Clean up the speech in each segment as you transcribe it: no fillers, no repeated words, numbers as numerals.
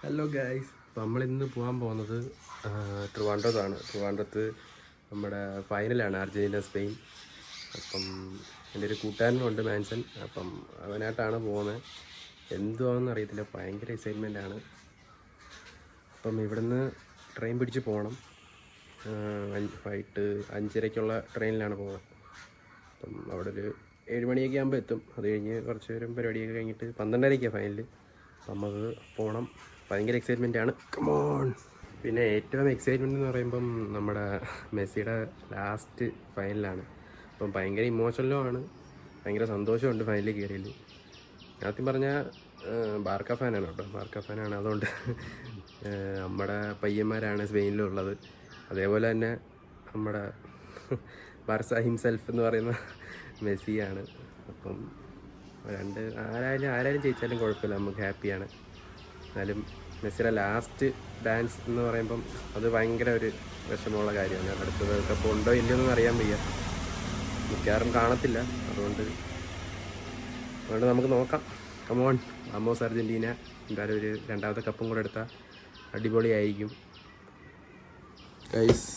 Hello guys, നമ്മളിന്ന് പോകാൻ പോകുന്നത് ട്രിവാൻഡ്രത്താണ്. ട്രിവാൻഡ്രത്ത് നമ്മുടെ ഫൈനലാണ്, അർജൻറ്റീന സ്പെയിൻ. അപ്പം എൻ്റെ ഒരു കൂട്ടുകാരനുണ്ട് മാൻസൺ, അപ്പം അവനായിട്ടാണ് പോകുന്നത്. എന്തുവാണെന്ന് അറിയത്തില്ല, ഭയങ്കര എക്സൈറ്റ്മെൻറ്റാണ്. അപ്പം ഇവിടുന്ന് ട്രെയിൻ പിടിച്ച് പോകണം. വൈകിട്ട് 5:30 ട്രെയിനിലാണ് പോകുന്നത്. അപ്പം അവിടെ ഒരു 7 മണിയൊക്കെ ആകുമ്പോൾ എത്തും. അത് കഴിഞ്ഞ് കുറച്ച് നേരം പരിപാടിയൊക്കെ കഴിഞ്ഞിട്ട് 12:30 ഫൈനൽ. അപ്പം നമുക്ക് പോകണം. ഭയങ്കര എക്സൈറ്റ്മെൻറ്റാണ്. കമോൺ. പിന്നെ ഏറ്റവും എക്സൈറ്റ്മെൻ്റ് എന്ന് പറയുമ്പം നമ്മുടെ മെസ്സിയുടെ ലാസ്റ്റ് ഫൈനലാണ്. അപ്പം ഭയങ്കര ഇമോഷണലുമാണ്, ഭയങ്കര സന്തോഷമുണ്ട് ഫൈനലിൽ കയറിയതിൽ. ആദ്യം പറഞ്ഞാൽ ബാർക്ക ഫാനാണ് കേട്ടോ, ബാർക്ക ഫാനാണ്. അതുകൊണ്ട് നമ്മുടെ പയ്യന്മാരാണ് സ്പെയിനിലുള്ളത്. അതേപോലെ തന്നെ നമ്മുടെ ബാർസ ഹിംസെൽഫ് എന്ന് പറയുന്ന മെസ്സിയാണ്. അപ്പം ആരായാലും ജയിച്ചാലും കുഴപ്പമില്ല, നമുക്ക് ഹാപ്പിയാണ്. എന്നാലും മെസ്സിയുടെ ലാസ്റ്റ് ഡാൻസ് എന്ന് പറയുമ്പം അത് ഭയങ്കര ഒരു വിഷമമുള്ള കാര്യമാണ്. അടുത്തത് കപ്പ് ഉണ്ടോ ഇല്ലയെന്നൊന്നും അറിയാൻ വയ്യ, മിക്കവാറും കാണത്തില്ല. അതുകൊണ്ട് നമുക്ക് നോക്കാം. കമോൺ, വാമോസ് അർജൻറ്റീന. എന്തായാലും ഒരു രണ്ടാമത്തെ കപ്പും കൂടെ എടുത്താൽ അടിപൊളിയായിരിക്കും. ഗൈസ്,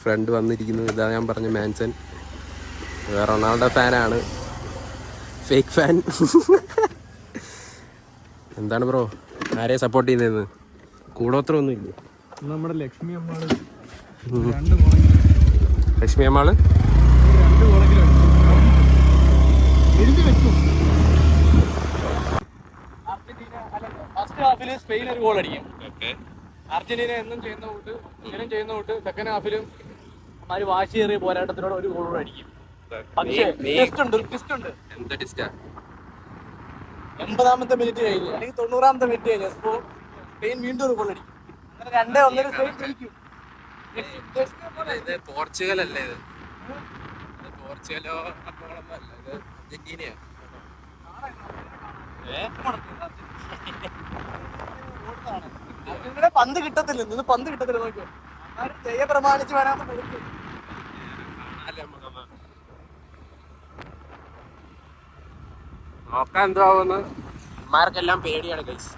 ഫ്രണ്ട് വന്നിരിക്കുന്നത് ഇതാ, ഞാൻ പറഞ്ഞ മാൻസൺ. റൊണാൾഡോ ഫാനാണ്, ഫേക്ക് ഫാൻ. എന്താണ് ബ്രോ, ആരെയെ സപ്പോർട്ട് ചെയ്യുന്നതെന്ന്? കൂടോത്രമൊന്നും ഇല്ല. നമ്മുടെ ലക്ഷ്മി അമ്മാള് ലക്ഷ്മി അമ്മാള് ഫസ്റ്റ് ഹാഫിൽ സ്പെയിൻ ഒരു ഗോൾ അടിക്കും. അർജന്റീന എന്നും ചെയ്യുന്ന കൂട്ട് സെക്കൻഡ് ഹാഫിലും അവര് വാശിയേറിയ പോരാട്ടത്തിലൂടെ ഒരു ഗോൾ കൂടെ അടിക്കും. പക്ഷേ ട്വിസ്റ്റ് ഉണ്ട്. 80ാമത്തെ മിനിറ്റ് കഴിഞ്ഞ് അല്ലെങ്കിൽ 90ാമത്തെ മിനിറ്റ് കഴിഞ്ഞ് സ്പെയിൻ വീണ്ടും ഒരു ഗോൾ അടിക്കും. അങ്ങനെ 2-1 സ്പെയിൻ ജയിക്കും. പോർച്ചുഗൽ അല്ലേ ഇത്? പോർച്ചുഗലോ അപ്പോളൊന്നും അല്ല, ഇത് അർജന്റീനയാണ്. പന്ത് കിട്ടത്തില്ല, നോക്കിയോ. ജയ പ്രമാണിച്ച് വരാന്ന് കൊടുക്കും. നോക്കാൻ എന്താവുമെന്ന്. ഇമാർക്കെല്ലാം പേടിയാണ് ഗൈസ്.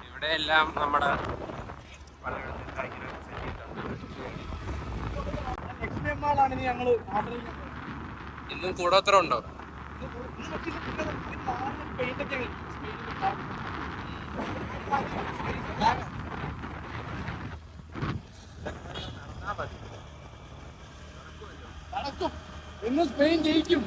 ഇവിടെ എല്ലാം നമ്മുടെ ഇന്നും കൂടോത്രം ഉണ്ടോ? ഇന്ന് സ്പെയിൻ ജയിക്കും.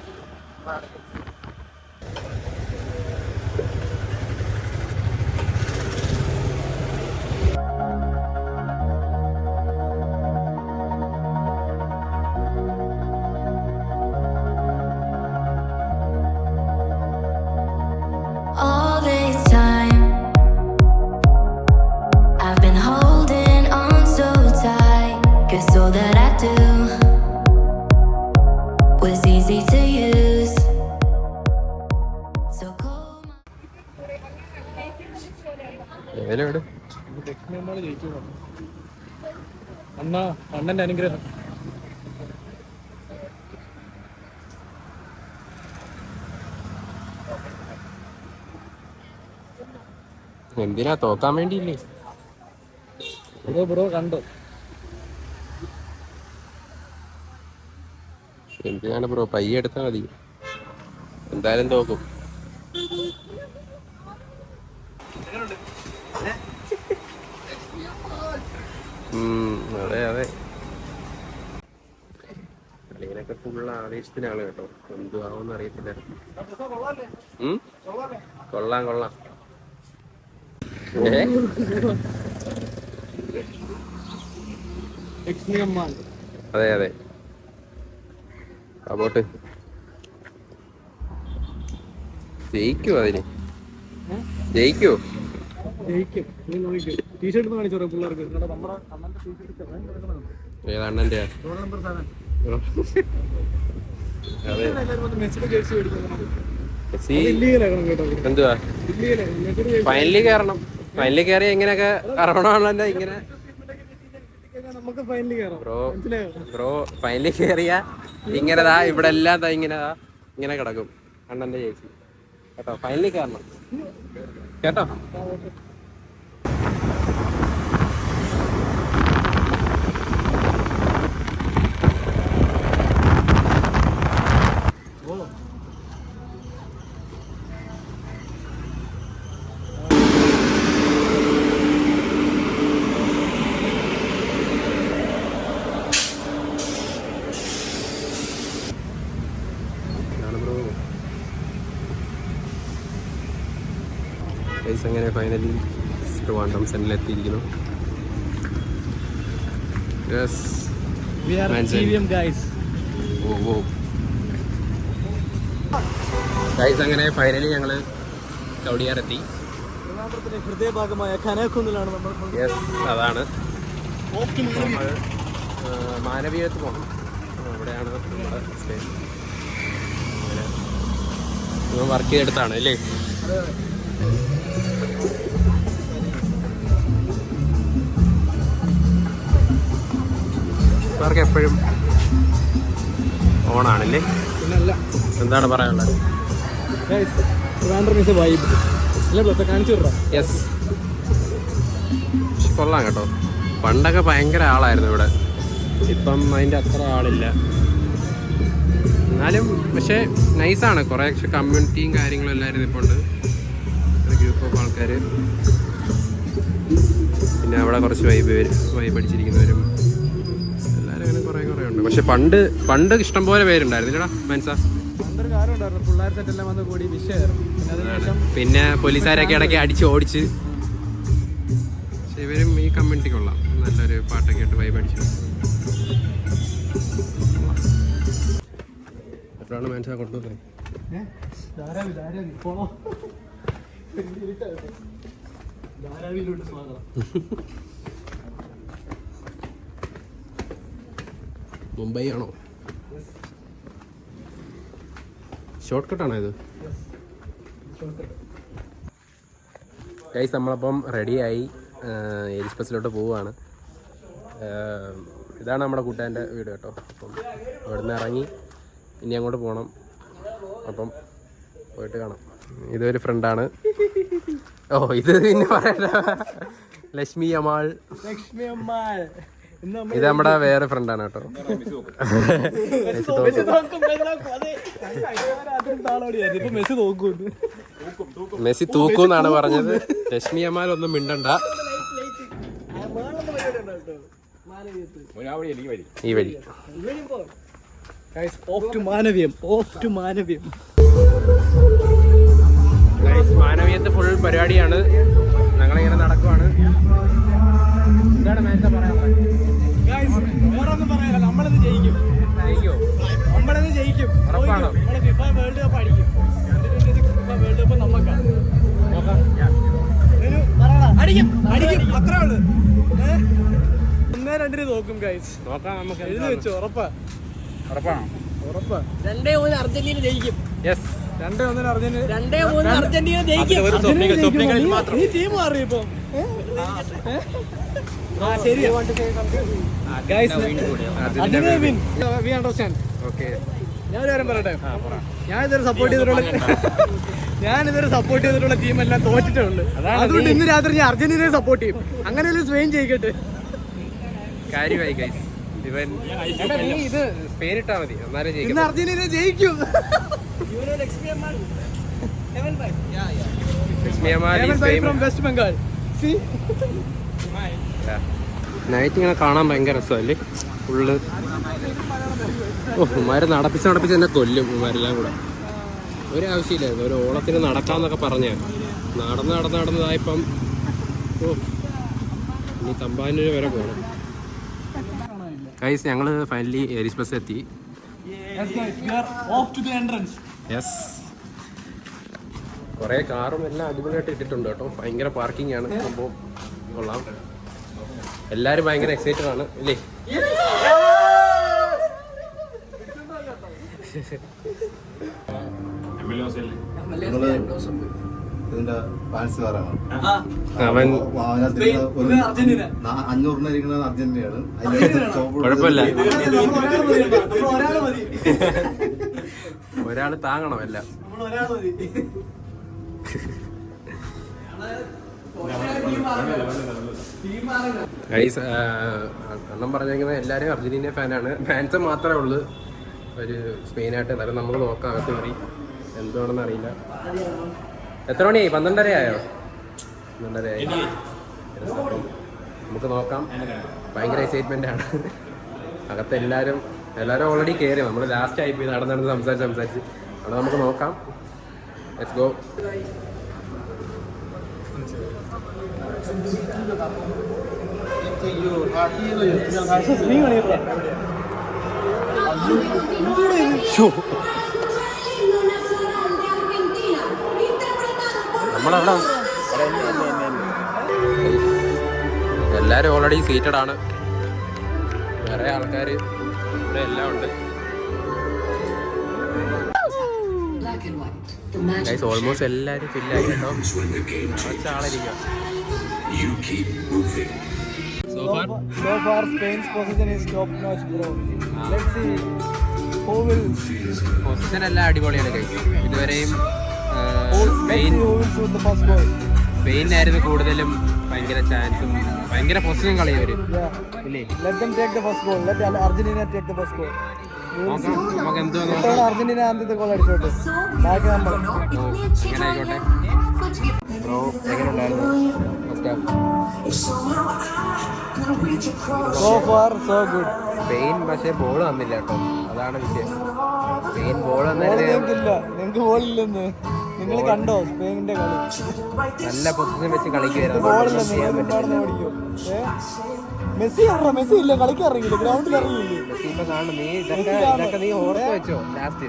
അണ്ണന്റെ അനുഗ്രഹം. എന്തിനാ, തോക്കാൻ വേണ്ടിയില്ലേ? ബ്രോ കണ്ടോ? എന്തിനാണ് ബ്രോ, പയ്യെ എടുത്താൽ മതി, എന്തായാലും തോക്കും. അതെ, കളിയിലൊക്കെ ഫുള്ള് ആവേശത്തിനാണ് കേട്ടോ. എന്തുവാണെന്ന് അറിയത്തില്ല. കൊള്ളാം. അതെ അപ്പോട്ട് ജയിക്കോ? ജയിക്കും. ടീഷർട്ട് കാണിച്ചോ പിള്ളേർക്ക്? ഏതണ്ണൻ്റെ? എന്തുവാ, ഫൈനലിൽ കയറണം. ഫൈനലിൽ കയറി എങ്ങനെയൊക്കെ കറങ്ങണമല്ലോ. ഇങ്ങനെ ബ്രോ ഫൈനലിൽ കയറിയ ഇങ്ങനെതാ, ഇവിടെ എല്ലാം ഇങ്ങനെ കിടക്കും അണ്ണന്റെ ചേച്ചി കേട്ടോ. ഫൈനലിൽ കയറണം കേട്ടോ. ഗൈസ് അങ്ങനെ ഫൈനലി ട്രിവാൻഡ്രം സെന്ററിൽ എത്തിയിരിക്കുന്നു. We are GVM guys. Guys അങ്ങനെ ഫൈനലി ഞങ്ങൾ ചൗടിയാറെത്തി. ട്രിവാൻഡ്രത്തിന്റെ ഹൃദയഭാഗമായ കനകക്കുന്നിലാണ് നമ്മൾ. യെസ്, അതാണ് നമ്മൾ മാനവീയത്ത് പോകണം. അവിടെയാണ് നമ്മുടെ സ്റ്റേ. അങ്ങനെ നമ്മൾ വർക്ക് ചെയ്തെടുത്താണ് അല്ലേ? അവർക്ക് എപ്പോഴും ഓണാണല്ലേ? പിന്നല്ല, എന്താണ് പറയാനുള്ളത്? യെസ്, കൊള്ളാം കേട്ടോ. പണ്ടൊക്കെ ഭയങ്കര ആളായിരുന്നു ഇവിടെ, ഇപ്പം അതിൻ്റെ അത്ര ആളില്ല. എന്നാലും പക്ഷേ നൈസാണ്. കുറേ കമ്മ്യൂണിറ്റിയും കാര്യങ്ങളും എല്ലാവരും ഇപ്പോൾ ഉണ്ട്. ഒരു ഗ്രൂപ്പ് ഓഫ് ആൾക്കാർ, പിന്നെ അവിടെ കുറച്ച് വൈബ് അടിച്ചിരിക്കുന്നവരും എല്ലാവരും അങ്ങനെ കുറേ ഉണ്ട്. പക്ഷെ പണ്ട് ഇഷ്ടംപോലെ പേരുണ്ടായിരുന്നില്ലടാ മനസ്സാ. പിന്നെ പോലീസുകാരൊക്കെ ഇടയ്ക്ക് അടിച്ച് ഓടിച്ച്. പക്ഷെ ഇവരും ഈ കമ്മ്യൂണിറ്റി കൊള്ളാം, നല്ലൊരു പാട്ടൊക്കെ ആയിട്ട് വൈബ് അടിച്ചു. എപ്പോഴാണ് മനസ്സാ കൊണ്ടുപോകുന്നത്? മുംബൈ ആണോ? ഷോർട്ട് കട്ടാണോ ഇത്? ഗൈസ് നമ്മളപ്പം റെഡിയായി എക്സ്പ്രസ്സിലോട്ട് പോവുകയാണ്. ഇതാണ് നമ്മുടെ കൂട്ടുകാരൻ്റെ വീട് കേട്ടോ. അപ്പം അവിടെ നിന്ന് ഇറങ്ങി ഇനി അങ്ങോട്ട് പോകണം. അപ്പം പോയിട്ട് കാണാം. ഇതൊരു ഫ്രണ്ടാണ്. ഓ, ഇത് പിന്നെ പറയണ്ട, ലക്ഷ്മി അമ്മാൾ. ഇത് നമ്മുടെ വേറെ ഫ്രണ്ടാണ് കേട്ടോ. മെസ്സി തൂക്കൂന്നാണ് പറഞ്ഞത്. ലക്ഷ്മി അമ്മാൾ ഒന്നും മിണ്ടണ്ട. ഈ വഴി മാനവീയത്ത് ഫുൾ പരിപാടിയാണ്. ഞങ്ങളിങ്ങനെ നടക്കുവാണ്. എന്താണ് മാനേജ പറയാനുള്ളത്? നമ്മളിത് ജയിക്കും. നമ്മളിത് ജയിക്കും. ഉറപ്പാണോ? ഫിഫ വേൾഡ് കപ്പ് അടിക്കും. വേൾഡ് കപ്പ് നമുക്കാണ്. അടിക്കും, അത്രേ ഉള്ളു. 1-2 നോക്കും ഗൈസ്. നോക്കാം, നമുക്ക് എഴുതി വെച്ചു. ഉറപ്പാണോ? 2-1 അർജന്റീന ജയിക്കും. Yes, 2-1 Argentina. 2-1 അർജന്റീന ജയിക്കും. നീ ടീം മാറി ഇപ്പം. ഞാനൊരു കാര്യം പറയട്ടെ. ഞാനിതൊരു സപ്പോർട്ട് ചെയ്തിട്ടുള്ള ടീമെല്ലാം തോറ്റിട്ടേ ഉള്ളു. അതുകൊണ്ട് ഇന്ന് രാത്രി ഞാൻ അർജന്റീനയെ സപ്പോർട്ട് ചെയ്യും. അങ്ങനെയല്ലേ സ്പെയിൻ ജയിക്കട്ടെ. കാര്യമായി ഗൈസ്. ഇവൻ ഇത് പേരിട്ടാ മതി, എന്നാലും ജയിക്കും. ഇന്ന് അർജന്റീന ജയിക്കും. വെസ്റ്റ് ബംഗാൾ. നൈറ്റ് ഇങ്ങനെ കാണാൻ ഭയങ്കര രസമല്ലേ ഫുള്ള്. ഓ, ഉമ്മാരെ നടപ്പിച്ച് എന്നെ കൊല്ലും ഉമ്മാരെല്ലാം കൂടെ. ഒരാവശ്യമില്ലായിരുന്നു. ഒരു ഓണത്തിന് നടക്കാന്നൊക്കെ പറഞ്ഞാൽ നടന്നതായിപ്പം. ഓ, ഇനി തമ്പാനൂര് വരെ പോകണം. ഗൈസ്, ഞങ്ങൾ ഫൈനലി ഏരീസ് ബസ് എത്തി. യെസ്, കുറേ കാറും എല്ലാം അടിപൊളിയായിട്ട് ഇട്ടിട്ടുണ്ട് കേട്ടോ. ഭയങ്കര പാർക്കിംഗ് ആണ് സംഭവം. കൊള്ളാം. എല്ലാവരും ഭയങ്കര എക്സൈറ്റഡ് ആണ് അല്ലേ? ഇതിന്റെ ഫാൻസുകാരാണ്. അവൻ 500 ഇരിക്കുന്നത് അർജന്റീനയാണ്. കുഴപ്പമില്ല, ഒരാൾ താങ്ങണമല്ല. ഗൈസ്, അണ്ണം പറഞ്ഞിരിക്കുന്നത് എല്ലാവരും അർജന്റീന ഫാനാണ്. ഫാൻസ് മാത്രമേ ഉള്ളൂ ഒരു സ്പെയിനായിട്ട്. എന്നാലും നമുക്ക് നോക്കാം അകത്ത് കയറി എന്തുവാണെന്ന് അറിയില്ല. എത്ര മണിയായി? 12:30 ആയോ? 12:30 ആയി. നമുക്ക് നോക്കാം. ഭയങ്കര എക്സൈറ്റ്മെന്റ് ആണ് അകത്ത്. എല്ലാവരും ഓൾറെഡി കയറി. നമ്മൾ ലാസ്റ്റ് ആയിപ്പോയി നടന്ന് സംസാരിച്ച്. അവിടെ നമുക്ക് നോക്കാം. Let's go. നമ്മളവിടെ എല്ലാവരും ഓൾറെഡി സീറ്റഡ് ആണ്. വേറെ ആൾക്കാർ ഇവിടെ എല്ലാം ഉണ്ട്. ഗൈസ് ഓൾമോസ്റ്റ് എല്ലാവരും ഫില്ലായി കേട്ടോ. കുറച്ച് ആളിരിക്കാം. So far, Spain's position is top notch, bro. Let's see who will position എല്ലാം അടിപൊളിയാണ് ഗൈസ്. ഇതുവരെയും Spain who will shoot the first goal. സ്പെയിനായിരുന്നു കൂടുതലും ഭയങ്കര ചാൻസും ഭയങ്കര പൊസിഷൻ കളിയവര് Yeah. ഇല്ലേ. Let them take the first goal. Let Argentina take the first goal. നമുക്ക് എന്തോ ഇത്തവണ അർജന്റീന ആദ്യത്തെ ഗോൾ അടിച്ചോട്ടെ. ബാക്കി നമ്മൾ. എങ്ങനെ ആയിക്കോട്ടെ. ബ്രോ എങ്ങനെ ഉണ്ടായിരുന്നു first half? So far, so good. Spain പക്ഷേ ബോൾ തന്നില്ല കേട്ടോ, അതാണ് വിഷയം. സ്പെയിൻ ബോൾ ഗോൾ തന്നായിരുന്നു നിങ്ങൾക്കില്ല, നിങ്ങൾക്ക് ഗോളില്ലെന്ന് നിങ്ങൾ കണ്ടോ സ്പെയിനിന്റെ കളി? നല്ല പൊസിഷൻ വെച്ച് ഗോളില്ല, കളിക്കുവായിരുന്നു. നിങ്ങൾ മുമ്പാടുന്ന് ഓടിക്കും. മെസ്സി ആണോ? മെസ്സി ഇല്ല, കളിക്കാൻ ഇറങ്ങിയില്ല, ഗ്രൗണ്ടിൽ ഇറങ്ങിയില്ലേ? ഇപ്പൊ കാണും നീ ഇതൊക്കെ നീ ഓർത്ത് വെച്ചോ. ലാസ്റ്റ്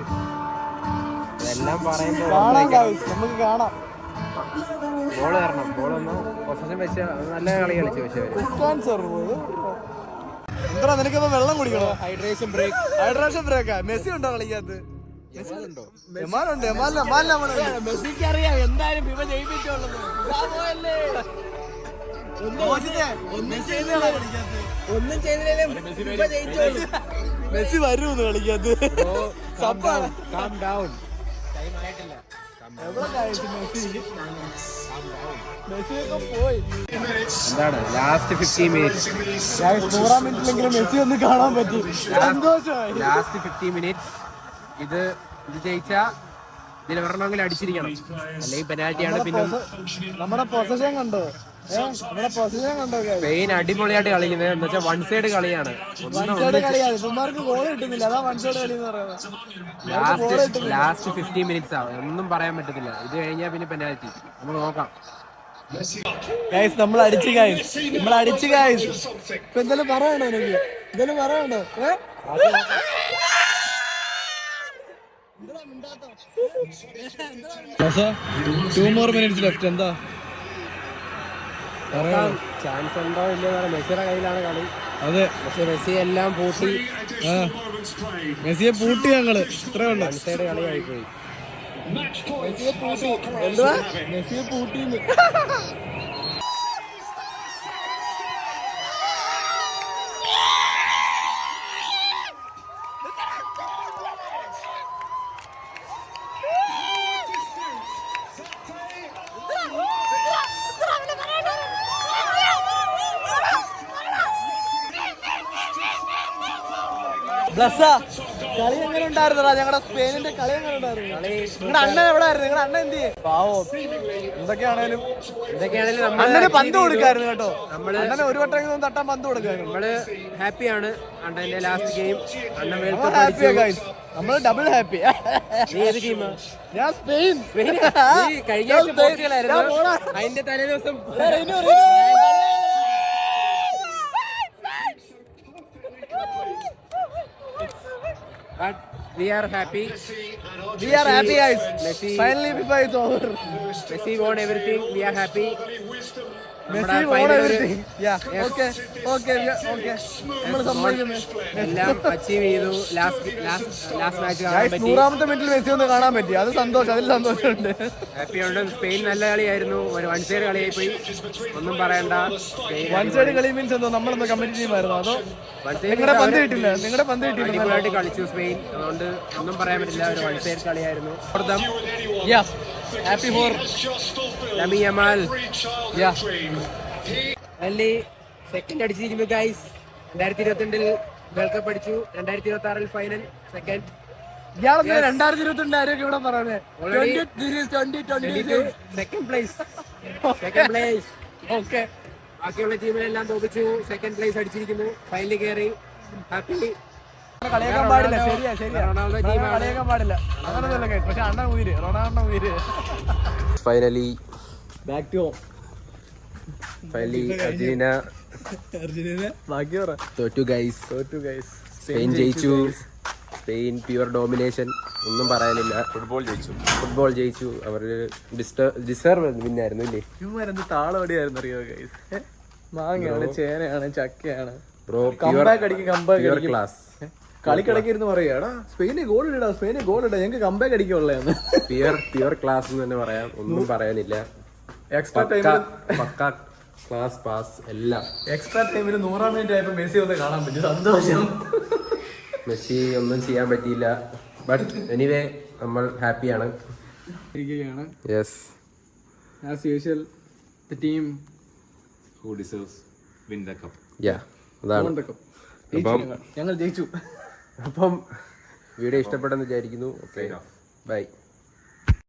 ഇതെല്ലാം പറയുമ്പോ കാണാം guys, നമുക്ക് കാണാം. ബോൾ തരണം. ബോൾ ഒന്ന് പൊസിഷൻ വെച്ച് നല്ല കളി കളിച്ചു. പക്ഷേ എന്താ നിനക്കിപ്പോ വെള്ളം കുടിക്കണോ? Hydration break. ഹൈഡ്രേഷൻ ബ്രേക്കാ? മെസ്സി ഉണ്ടോ കളിക്കകത്ത്? ഉണ്ടോ? എമാലുണ്ട്. മെസ്സിക്ക് അറിയാം എന്തായാലും ഫിഫ ജയിപ്പിച്ചോളുന്നു. ഒന്നും ചെയ്തില്ലേ ഫിഫ ജയിച്ചോളൂ. മെസ്സി വരുമെന്ന് കളിക്കകത്ത്. Calm down. Time ആയിട്ടില്ല. എവിടെ കഴിച്ചു മെസ്സി? മെസ്സിയൊക്കെ പോയി. എന്താണ് ലാസ്റ്റ് 15 മിനിറ്റ്സ്? 100 മിനിറ്റിലെങ്കിലും മെസ്സി ഒന്ന് കാണാൻ പറ്റി, സന്തോഷമായി. ലാസ്റ്റ് 15 മിനിറ്റ്സ് ഇത് ജയിച്ചാ ഇതിൽ ഒരെണ്ണമെങ്കിലും അടിച്ചിരിക്കണം, അല്ലെങ്കിൽ പെനാൽറ്റിയാണ്. പിന്നെ നമ്മുടെ പൊസിഷൻ കണ്ടോ? നമ്മുടെ പൊസിഷൻ കണ്ടോ? സ്പെയിൻ അടിപൊളിയായിട്ട് കളിക്കുന്നത് എന്ന് വെച്ചാൽ വൺ സൈഡ് കളിയാണ്. വൺ സൈഡ് കളിയാണ്. ഇവന്മാർക്ക് ഗോൾ കിട്ടുന്നില്ല, അതാ വൺ സൈഡ് കളി എന്ന് പറയുന്നത്. ലാസ്റ്റ് 15 മിനിറ്റ്സ് ആവും, ഒന്നും പറയാൻ പറ്റത്തില്ല. ഇത് കഴിഞ്ഞാൽ പിന്നെ പെനാൽറ്റി. നമുക്ക് നോക്കാം. ഗൈസ് നമ്മൾ അടിച്ചു ഗൈസ്, നമ്മൾ അടിച്ചു ഗൈസ്. ഇപ്പൊ എന്തെങ്കിലും പറയണോ? എനിക്ക് എന്തെങ്കിലും പറയണോ? 2 more minutes left. എന്താ ചാൻസ് ഉണ്ടോ ഇല്ലയോ? മെസ്സിയുടെ കയ്യിലാണ് കളി. അതെ, പക്ഷെ മെസ്സി എല്ലാം പൂട്ടി. മെസ്സിയെ പൂട്ടി ഞങ്ങള്. ഇത്രേ ഉള്ളു. വൺ സൈഡ് കളി ആയിപ്പോയി. എന്തുവാ? മെസ്സിയെ പൂട്ടിന്ന്. കളി എങ്ങനെ ഉണ്ടായിരുന്നടാ? ഞങ്ങളുടെ സ്പെയിനിന്റെ കളി എങ്ങനെ ഉണ്ടായിരുന്നു? നിങ്ങളുടെ അണ്ണൻ എവിടെ ആയിരുന്നു? നിങ്ങളുടെ അണ്ണൻ എന്ത് ചെയ്യും? പാവം. എന്തൊക്കെയാണേലും അണ്ണന് പന്ത് കൊടുക്കായിരുന്നു കേട്ടോ. അണ്ണന് ഒരു വട്ടം തട്ടാൻ പന്ത് കൊടുക്കായിരുന്നു. നമ്മള് ഹാപ്പിയാണ്. അണ്ണന്റെ ലാസ്റ്റ് ഗെയിം ഹാപ്പിയാ ഗൈസ്, നമ്മള് ഡബിൾ ഹാപ്പി. നീ ഏത് ടീമാ? ഞാൻ സ്പെയിൻ. കഴിഞ്ഞ ആഴ്ച പോർച്ചുഗലായിരുന്നു. അതിന്റെ തലേ ദിവസം but we are happy. We are happy guys. Messi Finally FIFA is over. Messi won everything. We are happy. Messi won everything. Yeah. Okay. നമ്മൾ സമ്മതിക്കുന്നു. എല്ലാം അച്ചീവ് ചെയ്തു. ലാസ്റ്റ് മാച്ച് കാണാൻ ഗൈസ്, പറ്റി. 100ാമത്തെ മിനിറ്റിൽ മെസ്സി ഒന്ന് കാണാൻ പറ്റി. അത് സന്തോഷം, അതിൽ സന്തോഷമുണ്ട്. ഹാപ്പിയുണ്ട്. സ്പെയിൻ നല്ല കളിയായിരുന്നു. ഒരു വൺ സൈഡ് കളിയായി പോയി, ഒന്നും പറയണ്ട. വൺ സൈഡ് കളി മീൻസ് എന്തോ നമ്മളൊന്ന് കമ്മിറ്റി ടീം ആയിരുന്നു. അതോ നിങ്ങളുടെ പന്ത് കിട്ടില്ല? അടിപൊളിയായിട്ട് കളിച്ചു സ്പെയിൻ, അതുകൊണ്ട് ഒന്നും പറയാൻ പറ്റില്ല. ഒരു വൺ സൈഡ് കളിയായിരുന്നു. Happy for Lamine Yamal. യാ അല്ലി സെക്കൻഡ് അടിച്ചിരിക്കുന്നു ഗൈസ്. 2022 വേൾഡ് കപ്പ് അടിച്ചു. 2026 ഫൈനൽ സെക്കൻഡ്. ഇയാളെന്താ 2022 ആരൊക്കെ ഇവിടെ പറയുന്നത്? Second place. ഓക്കെ, ബാക്കിയുള്ള ടീമിനെല്ലാം തോപ്പിച്ചു. Second place അടിച്ചിരിക്കുന്നു. ഫൈനലിൽ കയറി. ഹാപ്പി. കളിയാക്കാൻ പാടില്ല. ശരിയാ റൊണാൾഡോ ടീമാണ്. കളിയാക്കാൻ പാടില്ല. അങ്ങനൊന്നുമല്ല ഗൈസ്. പക്ഷെ അണ്ണൻ ഉയിര്, റൊണാൾഡോ ഉയിര്. Finally back to finally Argentina ബാക്കി പറ തോറ്റു ഗൈസ്. ഗൈസ്. സ്പെയിൻ ജയിച്ചു. സ്പെയിൻ പ്യുവർ ഡോമിനേഷൻ, ഒന്നും പറയാനില്ല. ഫുട്ബോൾ ജയിച്ചു. അവർ ഡിസേർവ് വിന്നായിരുന്നു ഇല്ലേ? ഇവന്മാരെന്ത് താളവടിയായിരുന്നു അറിയോ ഗൈസ്? മാങ്ങയാണ്, ചേനയാണ്, ചക്കയാണ്. ബ്രോ കമ്പാക്ക് അടിക്കും, കമ്പാക്ക് പ്യുവർ അടിക്കും. ക്ലാസ്. കളിക്കിടയ്ക്ക് ഇരുന്ന് പറയാ എടാ സ്പെയിന് ഗോൾ ഇടാ, സ്പെയിന് ഗോൾ ഇടാ, ഞങ്ങൾക്ക് കമ്പാക്ക് അടിക്കുള്ളതെന്ന്. പ്യുവർ ക്ലാസ് എന്ന് തന്നെ പറയാം, ഒന്നും പറയാനില്ല. എക്സ്ട്രാ ടൈമിൽ പക്ക ക്ലാസ് പാസ് എല്ലാം. എക്സ്ട്രാ ടൈമിൽ 100-ാം മിനിറ്റ് ആയപ്പോ മെസ്സി ഒന്ന് കാണാൻ പറ്റും, സന്തോഷം. മെസ്സി ഒന്നും ചെയ്യാൻ പറ്റിയില്ല. ബട്ട് എനിവേ നമ്മൾ ഹാപ്പിയാണ്. ഇരിക്കുകയാണ്. Yes, as usual the team Who deserves win the cup? Yeah അതാണ്. അപ്പം ഞങ്ങൾ ജയിച്ചു. അപ്പം വീഡിയോ ഇഷ്ടപ്പെട്ടെന്ന് വിചാരിക്കുന്നു. Okay, by.